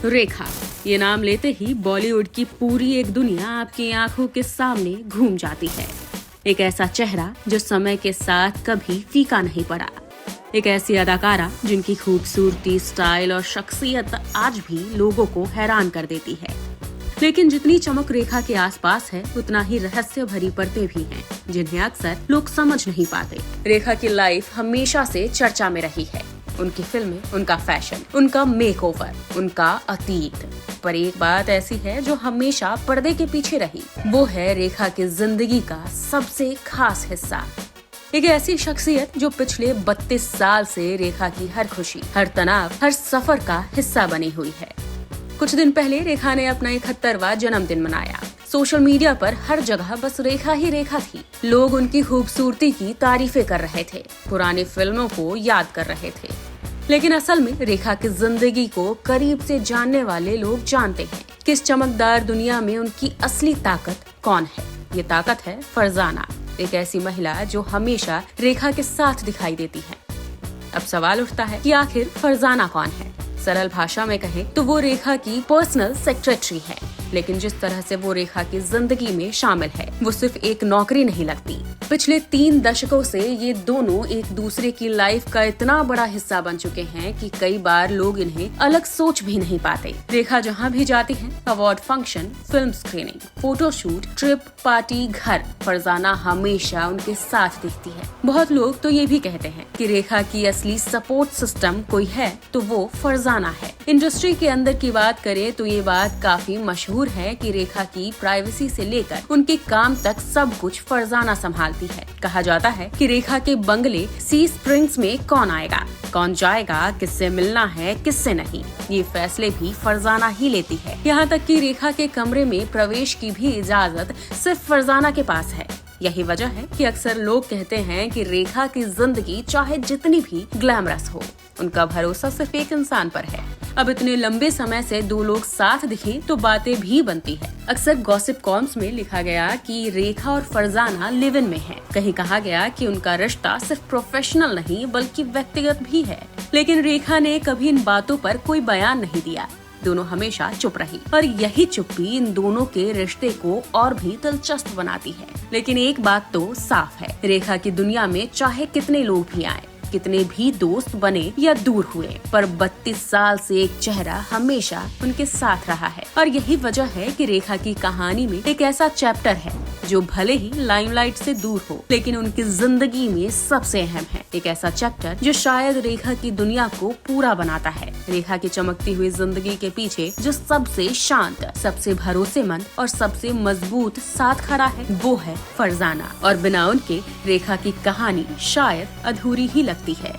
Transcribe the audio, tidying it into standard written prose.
रेखा, ये नाम लेते ही बॉलीवुड की पूरी एक दुनिया आपकी आंखों के सामने घूम जाती है। एक ऐसा चेहरा जो समय के साथ कभी फीका नहीं पड़ा। एक ऐसी अदाकारा जिनकी खूबसूरती, स्टाइल और शख्सियत आज भी लोगों को हैरान कर देती है। लेकिन जितनी चमक रेखा के आसपास है, उतना ही रहस्य भरी परतें भी हैं, जिन्हें अक्सर लोग समझ नहीं पाते। रेखा की लाइफ हमेशा से चर्चा में रही है। उनकी फिल्में, उनका फैशन, उनका मेकओवर, उनका अतीत। पर एक बात ऐसी है जो हमेशा पर्दे के पीछे रही, वो है रेखा की जिंदगी का सबसे खास हिस्सा। एक ऐसी शख्सियत जो पिछले 32 साल से रेखा की हर खुशी, हर तनाव, हर सफर का हिस्सा बनी हुई है। कुछ दिन पहले रेखा ने अपना 71वां जन्मदिन मनाया। सोशल मीडिया पर हर जगह बस रेखा ही रेखा थी। लोग उनकी खूबसूरती की तारीफें कर रहे थे, पुरानी फिल्मों को याद कर रहे थे। लेकिन असल में रेखा की जिंदगी को करीब से जानने वाले लोग जानते हैं कि इस चमकदार दुनिया में उनकी असली ताकत कौन है। ये ताकत है फरजाना, एक ऐसी महिला जो हमेशा रेखा के साथ दिखाई देती है। अब सवाल उठता है कि आखिर फरजाना कौन है? सरल भाषा में कहें तो वो रेखा की पर्सनल सेक्रेटरी है। लेकिन जिस तरह से वो रेखा की जिंदगी में शामिल है, वो सिर्फ एक नौकरी नहीं लगती। पिछले 3 दशकों से ये दोनों एक दूसरे की लाइफ का इतना बड़ा हिस्सा बन चुके हैं कि कई बार लोग इन्हें अलग सोच भी नहीं पाते। रेखा जहाँ भी जाती है, award function, film screening, photoshoot, trip, party, घर, फरजाना हमेशा उनके साथ दिखती है। बहुत लोग तो ये भी कहते हैं कि रेखा की असली सपोर्ट सिस्टम कोई है तो वो फरजाना है। इंडस्ट्री के अंदर की बात करें तो ये बात काफी मशहूर है कि रेखा की प्राइवेसी से लेकर उनके काम तक सब कुछ फरजाना संभालती है। कहा जाता है कि रेखा के बंगले सी स्प्रिंग्स में कौन आएगा, कौन जाएगा, किससे मिलना है, किससे नहीं, ये फैसले भी फरजाना ही लेती है। यहाँ तक कि रेखा के कमरे में प्रवेश की भी इजाजत सिर्फ फरजाना के पास है। यही वजह है कि अक्सर लोग कहते हैं कि रेखा की जिंदगी चाहे जितनी भी ग्लैमरस हो, उनका भरोसा सिर्फ एक इंसान पर है। अब इतने लंबे समय से 2 लोग साथ दिखे तो बातें भी बनती है। अक्सर गॉसिप कॉलम्स में लिखा गया कि रेखा और फरजाना लिव इन में हैं। कहीं कहा गया कि उनका रिश्ता सिर्फ प्रोफेशनल नहीं बल्कि व्यक्तिगत भी है। लेकिन रेखा ने कभी इन बातों पर कोई बयान नहीं दिया। दोनों हमेशा चुप रही और यही चुप्पी इन दोनों के रिश्ते को और भी दिलचस्प बनाती है। लेकिन एक बात तो साफ है, रेखा की दुनिया में चाहे कितने लोग भी आए, कितने भी दोस्त बने या दूर हुए, पर 32 साल से एक चेहरा हमेशा उनके साथ रहा है। और यही वजह है कि रेखा की कहानी में एक ऐसा चैप्टर है जो भले ही लाइमलाइट से दूर हो, लेकिन उनकी जिंदगी में सबसे अहम है। एक ऐसा चैप्टर जो शायद रेखा की दुनिया को पूरा बनाता है। रेखा की चमकती हुई जिंदगी के पीछे जो सबसे शांत, सबसे भरोसेमंद और सबसे मजबूत साथ खड़ा है, वो है फरजाना। और बिना उनके रेखा की कहानी शायद अधूरी ही लगती है।